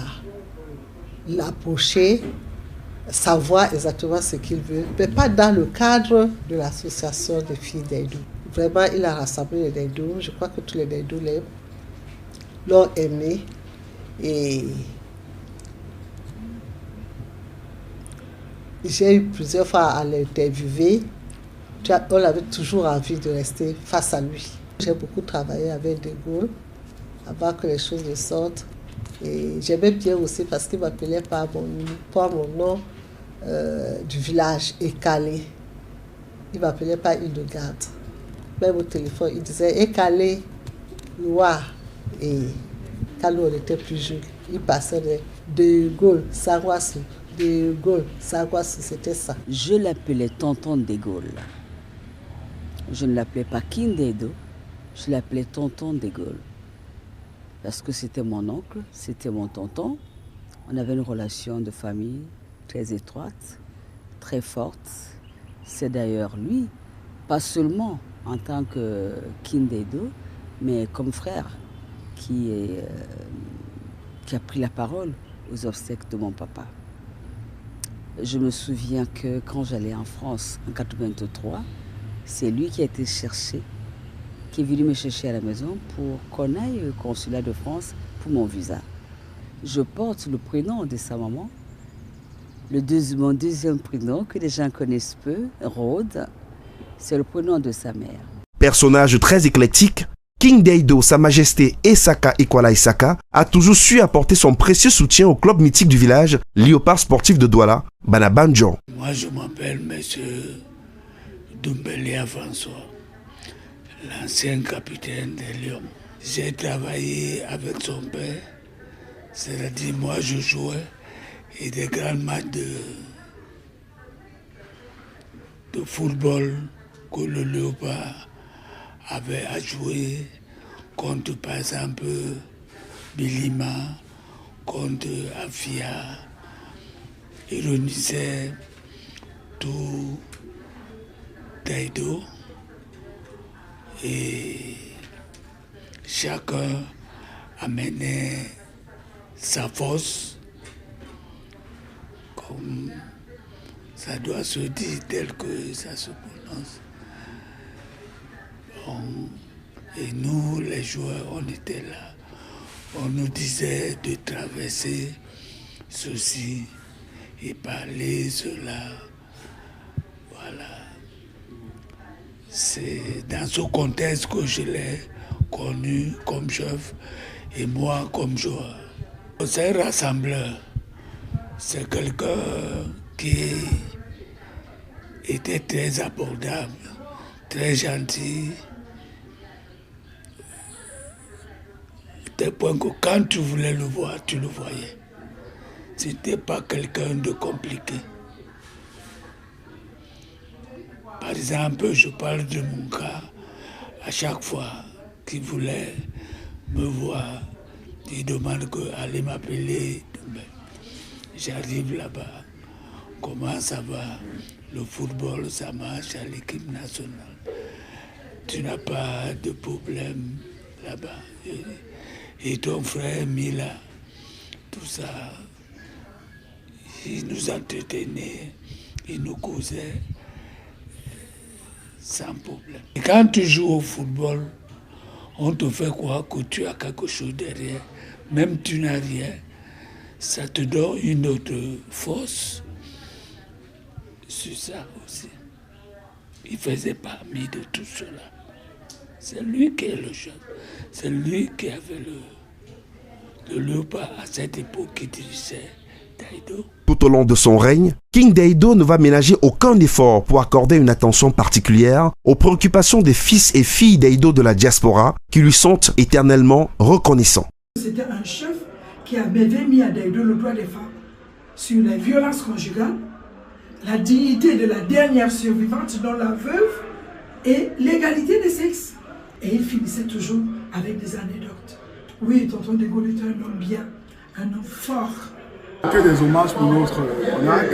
l'approcher, savoir exactement ce qu'il veut, mais pas dans le cadre de l'association des filles d'Eido. Vraiment, il a rassemblé les Deido. Je crois que tous les Deido l'ont aimé. Et j'ai eu plusieurs fois à l'interviewer. On avait toujours envie de rester face à lui. J'ai beaucoup travaillé avec De Gaulle avant que les choses ne sortent. Et j'aimais bien aussi parce qu'il m'appelait par mon nom du village, Ekale. Il m'appelait par Hildegarde. Même au téléphone, il disait Ekale, Loire. Et quand nous on était plus jeunes, il passait de Gaulle, Sagwassou, de Gaulle, Sagwassou, c'était ça. Je l'appelais Tonton De Gaulle. Je ne l'appelais pas King d'Eido, je l'appelais Tonton De Gaulle. Parce que c'était mon oncle, c'était mon tonton. On avait une relation de famille très étroite, très forte. C'est d'ailleurs lui, pas seulement en tant que King d'Eido, mais comme frère, qui a pris la parole aux obsèques de mon papa. Je me souviens que quand j'allais en France en 1983, c'est lui qui a été cherché, qui est venu me chercher à la maison pour qu'on aille au consulat de France pour mon visa. Je porte le prénom de sa maman Mon deuxième prénom, que les gens connaissent peu, Rhodes, c'est le prénom de sa mère. Personnage très éclectique, King Daido, Sa Majesté Esaka Ekwala Esaka, a toujours su apporter son précieux soutien au club mythique du village, Léopard Sportif de Douala, Banabanjo. Moi, je m'appelle M. Doumbélia François, l'ancien capitaine des Lions. J'ai travaillé avec son père, c'est-à-dire moi je jouais et des grands matchs de football que le Léopard avait à jouer contre, par exemple, Bilima, contre Afia, ironisait tout Daido et chacun amenait sa force, comme ça doit se dire tel que ça se prononce. Bon, et nous, les joueurs, on était là. On nous disait de traverser ceci et parler cela. Voilà. C'est dans ce contexte que je l'ai connu comme chef et moi comme joueur. C'est un rassembleur. C'est quelqu'un qui était très abordable, très gentil. Tel point que quand tu voulais le voir, tu le voyais. C'était pas quelqu'un de compliqué. Par exemple, je parle de mon cas, à chaque fois qu'il voulait me voir, il demande d'aller m'appeler. J'arrive là-bas. Comment ça va? Le football, ça marche à l'équipe nationale. Tu n'as pas de problème là-bas. Et ton frère Mila, tout ça, il nous entretenait, il nous causait sans problème. Et quand tu joues au football, on te fait croire que tu as quelque chose derrière. Même tu n'as rien, ça te donne une autre force. C'est ça aussi. Il ne faisait pas partie de tout cela. C'est lui qui est le chef. C'est lui qui avait le Léopard à cette époque qui dirigeait Daido. Tout au long de son règne, King Daido ne va ménager aucun effort pour accorder une attention particulière aux préoccupations des fils et filles Daido de la diaspora qui lui sont éternellement reconnaissants. C'était un chef qui avait mis à Daido le droit des femmes sur les violences conjugales, la dignité de la dernière survivante dont la veuve et l'égalité des sexes. Et il finissait toujours avec des anecdotes. Oui, tonton de Gaulle était un homme bien, un homme fort. Que des hommages pour notre monarque.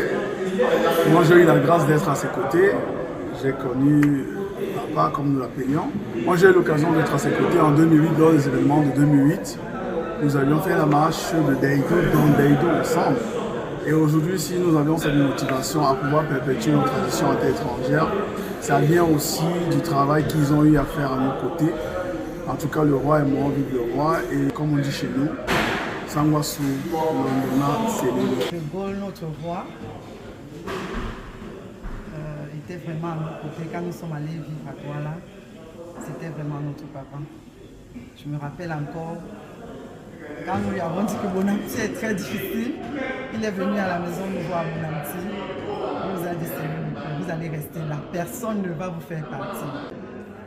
Moi, j'ai eu la grâce d'être à ses côtés. J'ai connu papa, comme nous l'appelions. Moi, j'ai eu l'occasion d'être à ses côtés en 2008, lors des événements de 2008. Nous avions fait la marche de Daido, dans Daido ensemble. Et aujourd'hui, si nous avions cette motivation à pouvoir perpétuer nos traditions en terre étrangère, ça vient aussi du travail qu'ils ont eu à faire à nos côtés. En tout cas, le roi est mort, vive le roi. Et comme on dit chez nous, Sangwasu, Londona, c'est lui. De Gaulle, notre roi, était vraiment à nos côtés. Quand nous sommes allés vivre à Douala, c'était vraiment notre papa. Je me rappelle encore, quand nous lui avons dit que Bonamti est très difficile, il est venu à la maison nous voir Bonamti. Il nous a dit, vous allez rester là, personne ne va vous faire partir.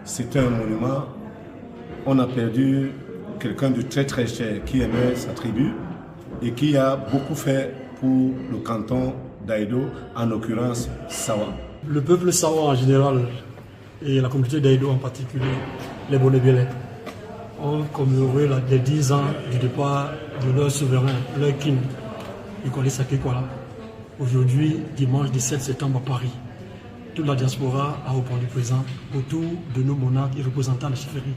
C'était un monument. On a perdu quelqu'un de très très cher qui aimait sa tribu et qui a beaucoup fait pour le canton d'Aïdo, en l'occurrence Sawa. Le peuple Sawa en général et la communauté d'Aïdo en particulier, les Bonébélés, ont commémoré les 10 ans du départ de leur souverain, leur king, Ekwala Esaka Ekwala. Aujourd'hui, dimanche 17 septembre à Paris, toute la diaspora a répondu présent autour de nos monarques et représentants de la chefferie.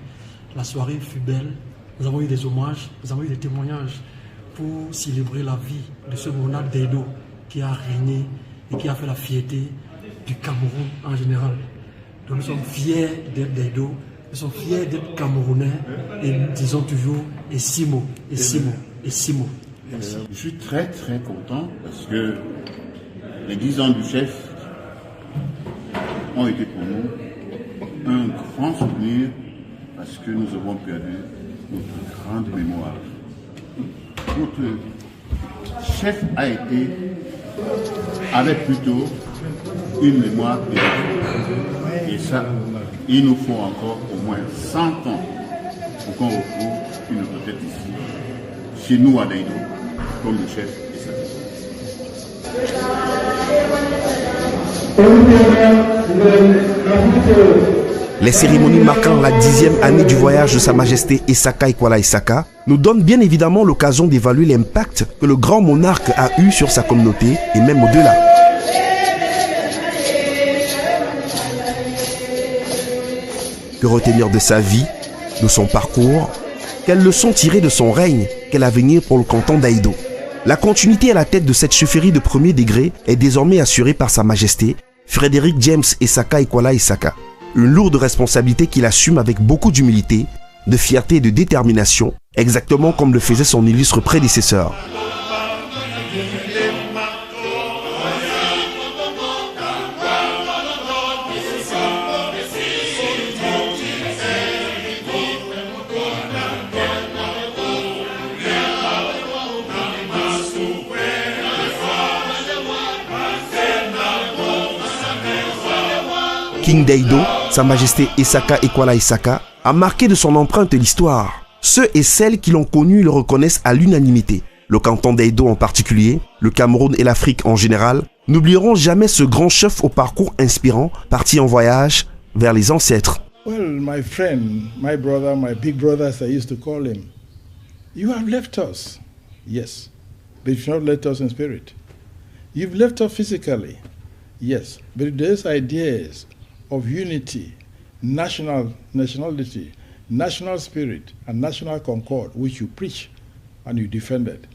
La soirée fut belle, nous avons eu des hommages, nous avons eu des témoignages pour célébrer la vie de ce monarque Daido qui a régné et qui a fait la fierté du Cameroun en général. Donc nous sommes fiers d'être Daido, nous sommes fiers d'être Camerounais et nous disons toujours Essimo, Essimo, Essimo. Je suis très très content parce que Les 10 ans du chef ont été pour nous un grand souvenir parce que nous avons perdu notre grande mémoire. Notre chef avait plutôt une mémoire perdue. Et ça, il nous faut encore au moins 100 ans pour qu'on retrouve une autre tête ici, chez nous à Daïdo, comme le chef et sa Les cérémonies marquant la 10e année du voyage de Sa Majesté Essaka Ekwala Essaka nous donnent bien évidemment l'occasion d'évaluer l'impact que le grand monarque a eu sur sa communauté et même au-delà. Que retenir de sa vie, de son parcours? Quelles leçons tirer de son règne? Quel avenir pour le canton d'Aïdo? La continuité à la tête de cette chefferie de premier degré est désormais assurée par Sa Majesté Frédéric James Essaka Ekwala Essaka. Une lourde responsabilité qu'il assume avec beaucoup d'humilité, de fierté et de détermination, exactement comme le faisait son illustre prédécesseur. King Daïdo, Sa Majesté Essaka Ekwala Essaka, a marqué de son empreinte l'histoire. Ceux et celles qui l'ont connu le reconnaissent à l'unanimité. Le canton d'Aïdo en particulier, le Cameroun et l'Afrique en général, n'oublieront jamais ce grand chef au parcours inspirant, parti en voyage vers les ancêtres. Well, my friend, my brother, my big brother, as I used to call him, you have left us, yes, but you've not left us in spirit. You've left us physically, yes, but those ideas of unity, nationality, national spirit, and national concord, which you preach and you defended,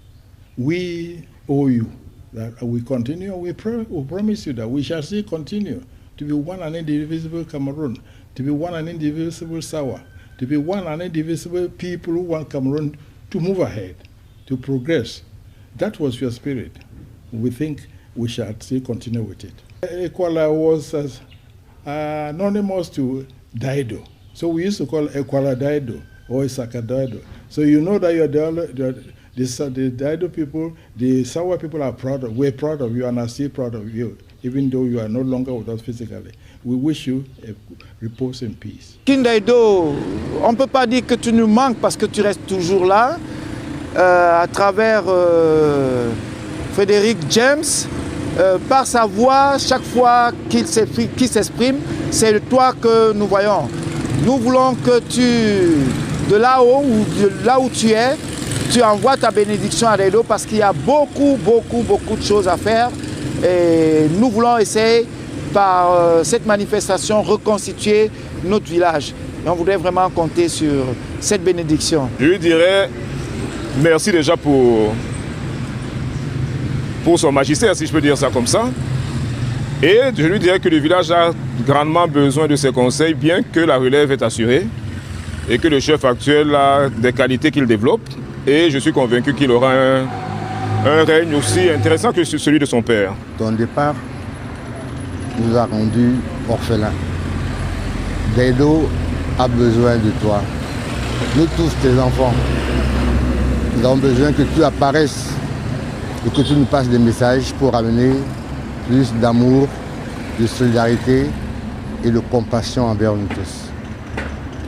we owe you that we continue. We promise you that we shall still continue to be one and indivisible Cameroon, to be one and indivisible Sawa, to be one and indivisible people who want Cameroon to move ahead, to progress. That was your spirit. We think we shall still continue with it. Ekwala was anonymous to Daïdo. So we used to call Ekwala Daïdo or Essaka Daïdo. So you know that the Daïdo people, the Sawa people are proud of, we're proud of you and are still proud of you, even though you are no longer with us physically. We wish you a repose in peace. King Daïdo, on ne peut pas dire que tu nous manques parce que tu restes toujours là. À travers Frédéric James, par sa voix, chaque fois qu'il s'exprime, c'est de toi que nous voyons. Nous voulons que de là où tu es, tu envoies ta bénédiction à Daïdo parce qu'il y a beaucoup de choses à faire. Et nous voulons essayer par cette manifestation reconstituer notre village. Et on voudrait vraiment compter sur cette bénédiction. Je lui dirais merci déjà pour son magistère, si je peux dire ça comme ça. Et je lui dirais que le village a grandement besoin de ses conseils, bien que la relève est assurée et que le chef actuel a des qualités qu'il développe. Et je suis convaincu qu'il aura un règne aussi intéressant que celui de son père. Ton départ nous a rendus orphelins. Daïdo a besoin de toi. Nous tous, tes enfants, nous avons besoin que tu apparaisses et que tu nous passes des messages pour amener plus d'amour, de solidarité et de compassion envers nous tous.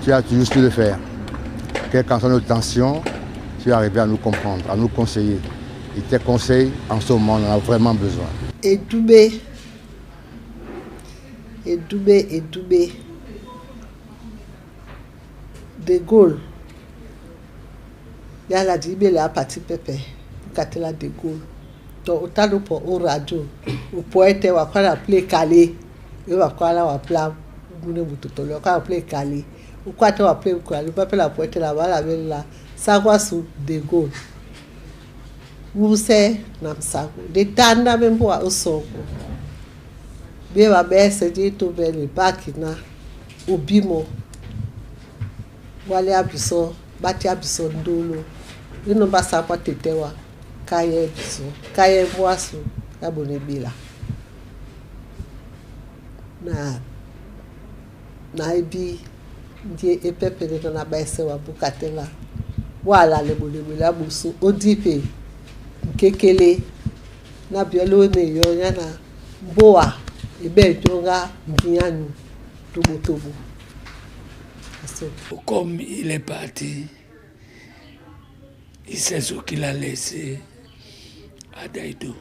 Tu as toujours su le faire. Quelles qu'en soient nos tensions, tu es arrivé à nous comprendre, à nous conseiller. Et tes conseils, en ce moment, on en a vraiment besoin. Et Doubé. De Gaulle. Il y a la Dibé, la partie Pépé. Katela de Gaulle. Donc, autant de pour au radio, au poète, on va appeler Calais. On va appeler Boutotolo, on va appeler Calais. Ou quoi, on va appeler Calais. On va appeler la poète là-bas, la Sagwa sous de Gaulle. Vous savez, Namsago. Des tanda même pour au Songo. Bien, ma mère s'est dit tout bien, le Bakina, au Bimo. Wale Abisson, Bati Abisson Dolo. Ils n'ont pas ça pour Tetewa. Kaye Biso, Kaye Boasso, Kabonebila. na ebi die epepele na baise wa bukatela wala le bolemela busu odipe nkekele na biolo ne yo yana boa ebe jonga mbianu tobo. Comme il est parti, il sait ce qu'il a laissé à Daïdou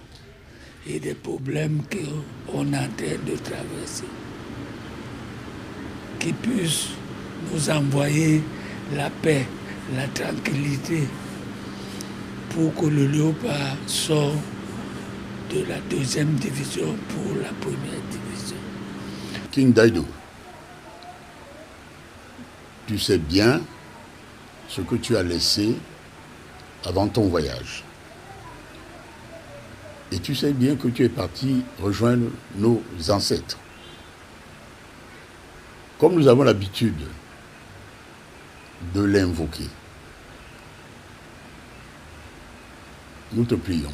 et des problèmes qu'on est en train de traverser. Qu'il puisse nous envoyer la paix, la tranquillité pour que le Léopard sorte de la 2e division pour la 1re division. King Daïdou, tu sais bien ce que tu as laissé avant ton voyage. Et tu sais bien que tu es parti rejoindre nos ancêtres. Comme nous avons l'habitude de l'invoquer, nous te prions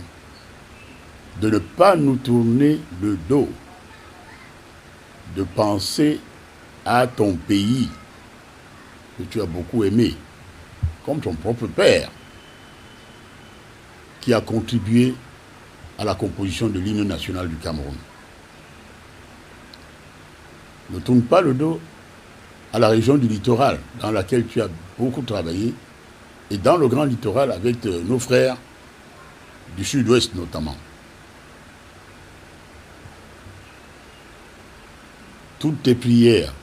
de ne pas nous tourner le dos, de penser à ton pays que tu as beaucoup aimé, comme ton propre père, qui a contribué à la composition de l'hymne national du Cameroun. Ne tourne pas le dos à la région du littoral, dans laquelle tu as beaucoup travaillé, et dans le grand littoral avec nos frères du sud-ouest notamment. Toutes tes prières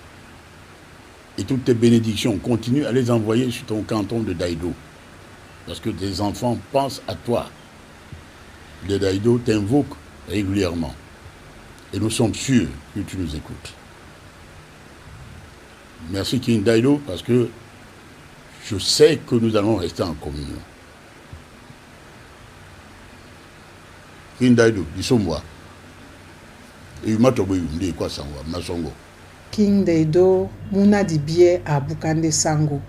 et toutes tes bénédictions, continue à les envoyer sur ton canton de Daïdou. Parce que tes enfants pensent à toi. Les Daïdou t'invoquent régulièrement. Et nous sommes sûrs que tu nous écoutes. Merci King Daïdou, parce que je sais que nous allons rester en communion. King Daïdou, dis-moi. Et il m'a trouvé une idée, quoi, ça va, Masongo. King Daïdou, Mouna Dibié à Bukande Sango.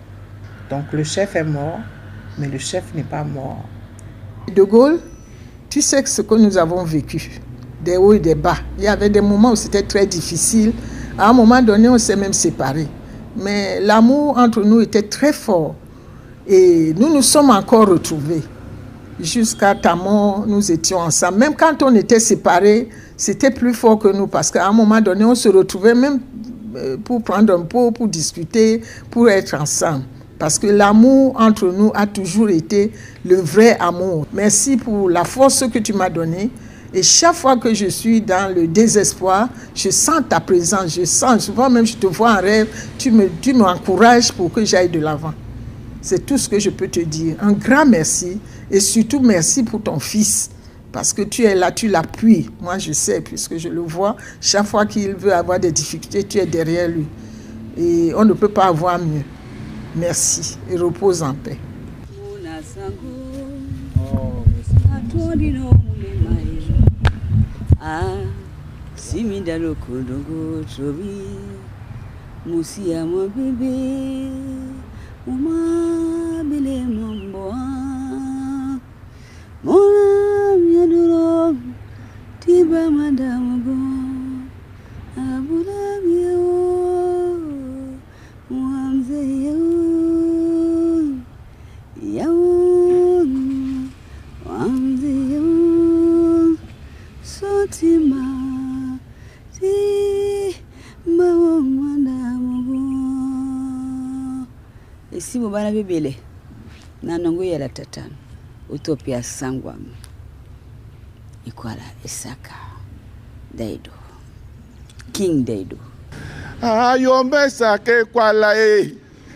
Donc le chef est mort, mais le chef n'est pas mort. De Gaulle, tu sais que ce que nous avons vécu, des hauts et des bas. Il y avait des moments où c'était très difficile. À un moment donné, on s'est même séparés. Mais l'amour entre nous était très fort. Et nous nous sommes encore retrouvés. Jusqu'à ta mort, nous étions ensemble. Même quand on était séparés, c'était plus fort que nous. Parce qu'à un moment donné, on se retrouvait même pour prendre un pot, pour discuter, pour être ensemble. Parce que l'amour entre nous a toujours été le vrai amour. Merci pour la force que tu m'as donnée. Et chaque fois que je suis dans le désespoir, je sens ta présence, je sens, souvent même je te vois en rêve, tu m'encourages pour que j'aille de l'avant. C'est tout ce que je peux te dire. Un grand merci et surtout merci pour ton fils. Parce que tu es là, tu l'appuies. Moi je sais, puisque je le vois, chaque fois qu'il veut avoir des difficultés, tu es derrière lui. Et on ne peut pas avoir mieux. Merci et repose en paix. Ah, si mi dalo kodogo chobi, musi ya mo bébé, uma bele mambo, mona miaduro, tiba madame go, abula bio, muamze yo, muamze yo. Sotima ti mawo mandamugo esi mubana bibele nanongo yala tatano utopia sangwam ikwala Isaka Daïdou King Daïdou ayombe sake kwala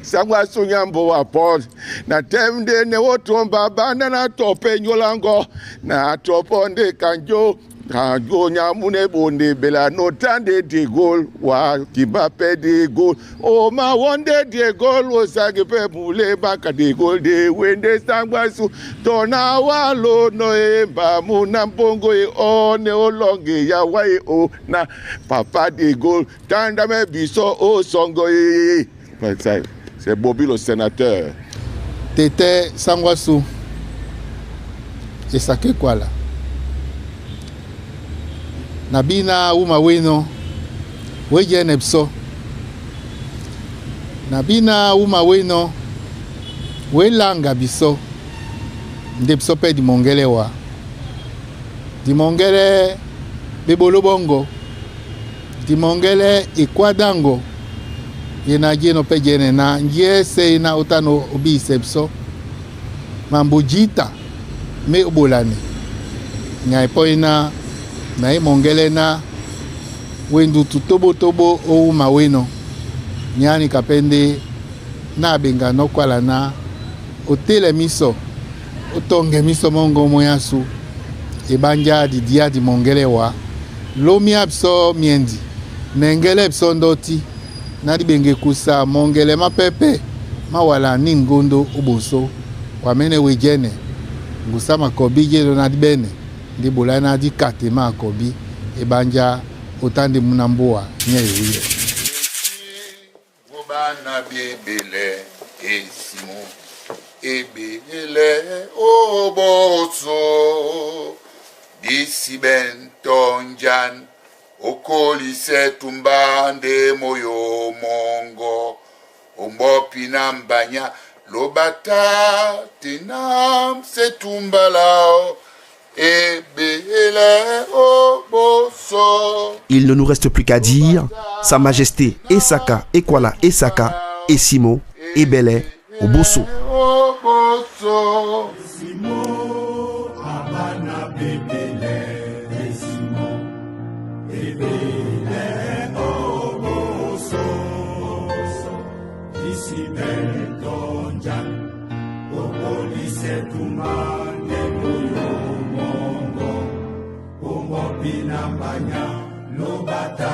sangwa sunyambo wa Paul na temde ne wotomba bana na tope nyolango na toponde kanjo kanjo nyamune bonde bela no tande de gol wa kibape de gol o ma wonde de gol o sage pe mule baka de gol de wende sangwa su tona walo no emba muna mbongo e one olonge ya wai o na papa de gol tanda me biso o songo e c'est Bobby le sénateur. Tété Sangwasu. Et ça que quoi là? Nabina Umaweno. we jene biso na bina uma weno we langa biso nde biso pe di mongele wa di mongele bebolo bongo di mongele ikwadango yena jeno pe jene na nje se na utano obi sebso mambujita me obolane nyai poina na mongele na wendu tutobo tobo o maweno nyani kapende na benga no kwala na otele miso otonge miso mongo moyasu ebanja di dia di mongele wa lomi abso miendi mengele abso ndoti na di benge kusa mongele mapepe mawala ni ngondo oboso wamene wejene ngusa makobi jelo na di bene di bolana di katema akobi ebanja otande munamboa nyewe Obana bebele esimo ebele oboso disi bentonjan okolise tumbande moyo mongo ombopi nambanya lobata tinam setumbalao. Il ne nous reste plus qu'à dire Sa Majesté Esaka, Ekwala Esaka, Esimo, Ebele, Oboso. Binambanya lobata